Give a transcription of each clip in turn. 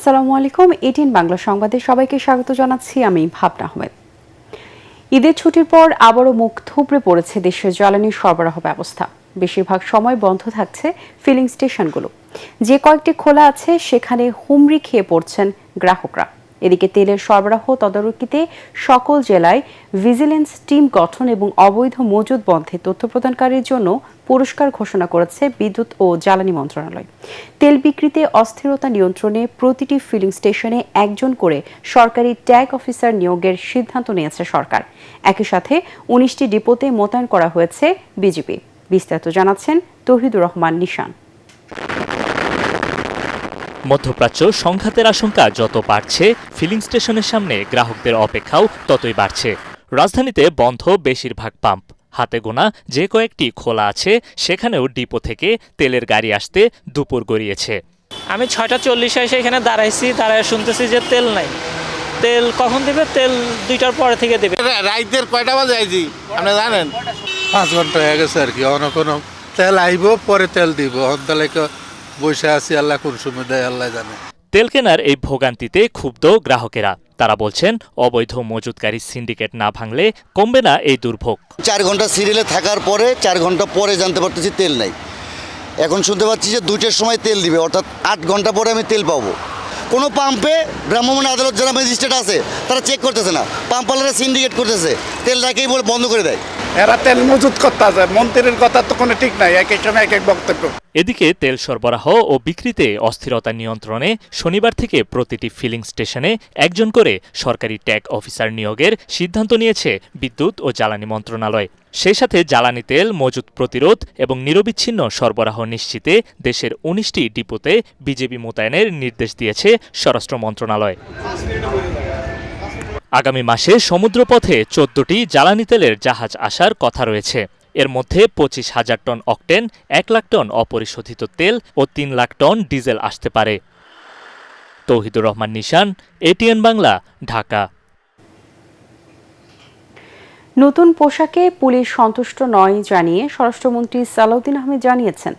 আসসালামু আলাইকুম। এটিএন বাংলা সংবাদে সবাইকে স্বাগত জানাচ্ছি। আমি ভাবনা আহমেদ। ঈদের ছুটির পর আবারও মুখ থুবড়ে পড়েছে দেশের জ্বালানি সরবরাহ ব্যবস্থা। বেশিরভাগ সময় বন্ধ থাকছে ফিলিং স্টেশনগুলো। যে কয়েকটি খোলা আছে সেখানে হুমড়ি খেয়ে পড়ছেন গ্রাহকরা। এদিকে তেলের সরবরাহ তদারকিতে সকল জেলায় ভিজিলেন্স টিম গঠন এবং অবৈধ মজুদ বন্ধে তথ্য প্রদানকারীর জন্য পুরস্কার ঘোষণা করেছে বিদ্যুৎ ও জ্বালানি মন্ত্রণালয়। তেল বিক্রিতে অস্থিরতা নিয়ন্ত্রণে প্রতিটি ফিলিং স্টেশনে একজন করে সরকারি ট্যাগ অফিসার নিয়োগের সিদ্ধান্ত নিয়েছে সরকার। একই সাথে ১৯টি ডিপোতে মোতায়েন করা হয়েছে বিজিবি। বিস্তারিত জানাচ্ছেন তৌহিদুর রহমান নিশান। মধ্যপ্রাচ্য সংঘাতের আশঙ্কা যত বাড়ছে, ফিলিং স্টেশনের সামনে গ্রাহকদের অপেক্ষাও ততই বাড়ছে। রাজধানীতে বন্ধ বেশিরভাগ পাম্প, হাতে গোনা যে কয়েকটি খোলা আছে সেখানেও ডিপো থেকে তেলের গাড়ি আসতে দুপুর গড়িয়েছে। আমি 6:40 এসে এখানে দাঁড়ায় শুনতেছি যে তেল নাই। তেল কখন দেবে? তেল 2টার পরে থেকে দেবে। রাইতের কয়টা বাজে আইছি আপনি জানেন? 5 ঘন্টা হয়ে গেছে আর কি। অন্য কোনো তেল আইব, পরে তেল দিব। অন্তলাইকে বসে আছি, আল্লাহ কোন সময় দেয় আল্লাহ জানে। তেল কেনার এই ভোগান্তিতে ক্ষুব্ধ গ্রাহকেরা। তারা বলছেন, অবৈধ মজুতকারী সিন্ডিকেট না ভাঙলে কমবে না এই দুর্ভোগ। 4 ঘন্টা সিরিয়ালে থাকার পরে 4 ঘন্টা পরে জানতে পারতেছি তেল নাই। এখন শুনতে পাচ্ছি যে 2টার সময় তেল দিবে, অর্থাৎ 8 ঘন্টা পরে আমি তেল পাবো। কোনো পাম্পে ভ্রাম্যমাণ আদালত যারা ম্যাজিস্ট্রেট আছে তারা চেক করতেছে না, পাম্পওয়ালারা সিন্ডিকেট করতেছে, তেল রাখেই বলে বন্ধ করে দেয়। এরা তেল মজুত করতে আছে, মন্ত্রীর কথা তো কোনো ঠিক নাই, এক এক সময় এক এক বক্তব্য। এদিকে তেল সরবরাহ ও বিক্রিতে অস্থিরতা নিয়ন্ত্রণে শনিবার থেকে প্রতিটি ফিলিং স্টেশনে একজন করে সরকারি ট্যাগ অফিসার নিয়োগের সিদ্ধান্ত নিয়েছে বিদ্যুৎ ও জ্বালানি মন্ত্রণালয়। সেই সাথে জ্বালানি তেল মজুত প্রতিরোধ এবং নিরবিচ্ছিন্ন সরবরাহ নিশ্চিতে দেশের ১৯টি ডিপোতে বিজিবি মোতায়েনের নির্দেশ দিয়েছে স্বরাষ্ট্র মন্ত্রণালয়। আগামী মাসে সমুদ্রপথে ১৪টি জ্বালানি তেলের জাহাজ আসার কথা রয়েছে। এর মধ্যে ২৫,০০০ টন অকটেন, ১ লাখ টন অপরিশোধিত তেল ও ৩ লাখ টন ডিজেল আসতে পারে। তৌহিদুর রহমান নিশান, এটিএন বাংলা, ঢাকা। নতুন পোশাকে পুলিশ সন্তুষ্ট নয় জানিয়ে স্বরাষ্ট্রমন্ত্রী সালাউদ্দিন আহমেদ জানিয়েছেন,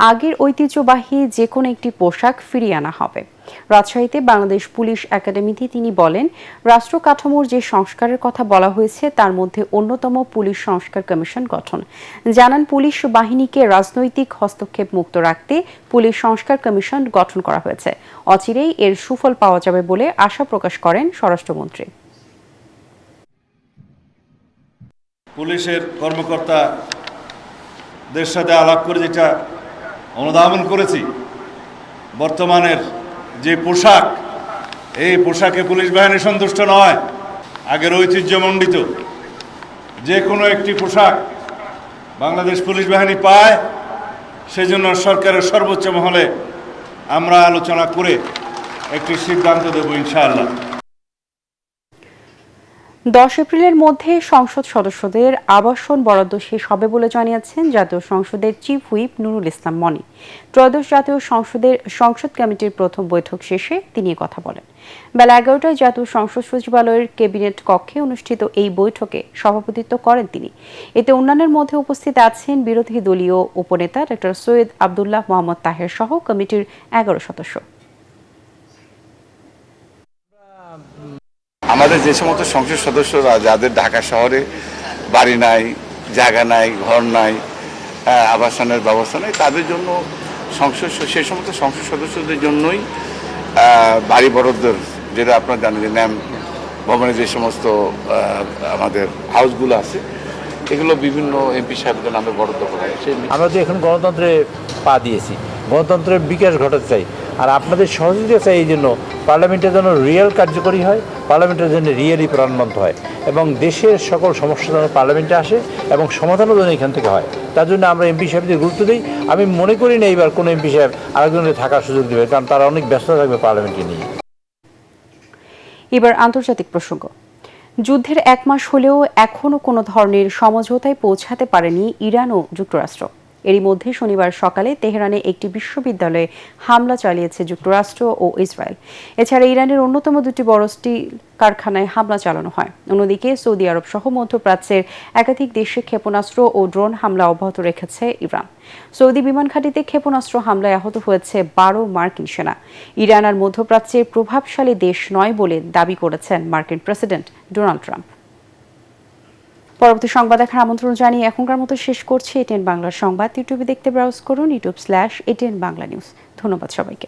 আগের ঐতিহ্যবাহী যে কোনো একটি পোশাক ফিরিয়ে আনা হবে। রাজশাহীতে বাংলাদেশ পুলিশ একাডেমিতে তিনি বলেন, রাষ্ট্র কাঠামোর যে সংস্কারের কথা বলা হয়েছে তার মধ্যে অন্যতম পুলিশ সংস্কার কমিশন গঠন। জানান, পুলিশ বাহিনীকে রাজনৈতিক হস্তক্ষেপ মুক্ত রাখতে পুলিশ সংস্কার কমিশন গঠন করা হয়েছে। অচিরেই এর সুফল পাওয়া যাবে বলে আশা প্রকাশ করেন স্বরাষ্ট্রমন্ত্রী। পুলিশের কর্মকর্তাদের সাথে আলাপ করে যেটা অনুধাবন করেছি, বর্তমানের যে পোশাক, এই পোশাকে পুলিশ বাহিনী সন্তুষ্ট নয়। আগের ঐতিহ্যমণ্ডিত যে কোনো একটি পোশাক বাংলাদেশ পুলিশ বাহিনী পায়, সেজন্য সরকারের সর্বোচ্চ মহলে আমরা আলোচনা করে একটি সিদ্ধান্ত দেব ইনশাআল্লাহ। 10 এপ্রিলের মধ্যে সংসদ সদস্যদের আবাসন বরাদ্দ শেষ হবে বলে জানিয়েছেন জাতীয় সংসদের চিফ হুইপ নুরুল ইসলাম মনি। ত্রয়োদশ জাতীয় সংসদের সংসদ কমিটির প্রথম বৈঠক শেষে তিনি কথা বলেন। বেলা 11টায় জাতীয় সংসদ সচিবালয়ের ক্যাবিনেট কক্ষে অনুষ্ঠিত এই বৈঠকে সভাপতিত্ব করেন তিনি। এতে অন্যান্যের মধ্যে উপস্থিত আছেন বিরোধী দলীয় উপনেতা ডক্টর সৈয়দ আবদুল্লাহ মোহাম্মদ তাহের সহ কমিটির 11 সদস্য। আমাদের যে সমস্ত সংসদ সদস্যরা যাদের ঢাকা শহরে বাড়ি নাই, জায়গা নাই, ঘর নাই, আবাসনের ব্যবস্থা নেই, তাদের জন্য সেই সমস্ত সংসদ সদস্যদের জন্যই বাড়ি বরাদ্দের, যেটা আপনারা জানেন যে ন্যাম ভবনে যে সমস্ত আমাদের হাউসগুলো আছে, এগুলো বিভিন্ন এমপি সাহেবদের নামে বরাদ্দ করা হয়। আমরা তো এখন গণতন্ত্রে পা দিয়েছি, গণতন্ত্রের বিকাশ ঘটাতে চাই, আর আপনাদের সহযোগিতা চাই এই জন্য পার্লামেন্টের জন্য রিয়েল কার্যকরী হয়, পার্লামেন্টের জন্য রিয়েলি প্রাণবন্ত হয় এবং দেশের সকল সমস্যা যেন পার্লামেন্টে আসে এবং সমাধানও যেন এখান থেকে হয়। তার জন্য আমরা এমপি সাহেবদের গুরুত্ব দিই। আমি মনে করি না এইবার কোনো এমপি সাহেব আরেকজনের থাকার সুযোগ দেবে, কারণ তারা অনেক ব্যস্ত থাকবে পার্লামেন্টকে নিয়ে। এবার আন্তর্জাতিক প্রসঙ্গ। যুদ্ধের 1 মাস হলেও এখনও কোনো ধরনের সমঝোতায় পৌঁছাতে পারেনি ইরান ও যুক্তরাষ্ট্র। এরই মধ্যে শনিবার সকালে তেহরানে একটি বিশ্ববিদ্যালয়ে হামলা চালিয়েছে যুক্তরাষ্ট্র ও ইসরায়েল। এছাড়া ইরানের অন্যতম দুটি বড় স্টিল কারখানায় হামলা চালানো হয়। অন্যদিকে সৌদি আরব সহ মধ্যপ্রাচ্যের একাধিক দেশে ক্ষেপণাস্ত্র ও ড্রোন হামলা অব্যাহত রেখেছে ইরান। সৌদি বিমান ঘাঁটিতে ক্ষেপণাস্ত্র হামলায় আহত হয়েছে 12 মার্কিন সেনা। ইরান আর মধ্যপ্রাচ্যের প্রভাবশালী দেশ নয় বলে দাবি করেছেন মার্কিন প্রেসিডেন্ট ডোনাল্ড ট্রাম্প। পরবর্তী সংবাদ দেখার আমন্ত্রণ জানিয়ে এখনকার মতো শেষ করছি এটিএন বাংলার সংবাদ। ইউটিউবে দেখতে ব্রাউজ করুন youtube/ATN Bangla News। ধন্যবাদ সবাইকে।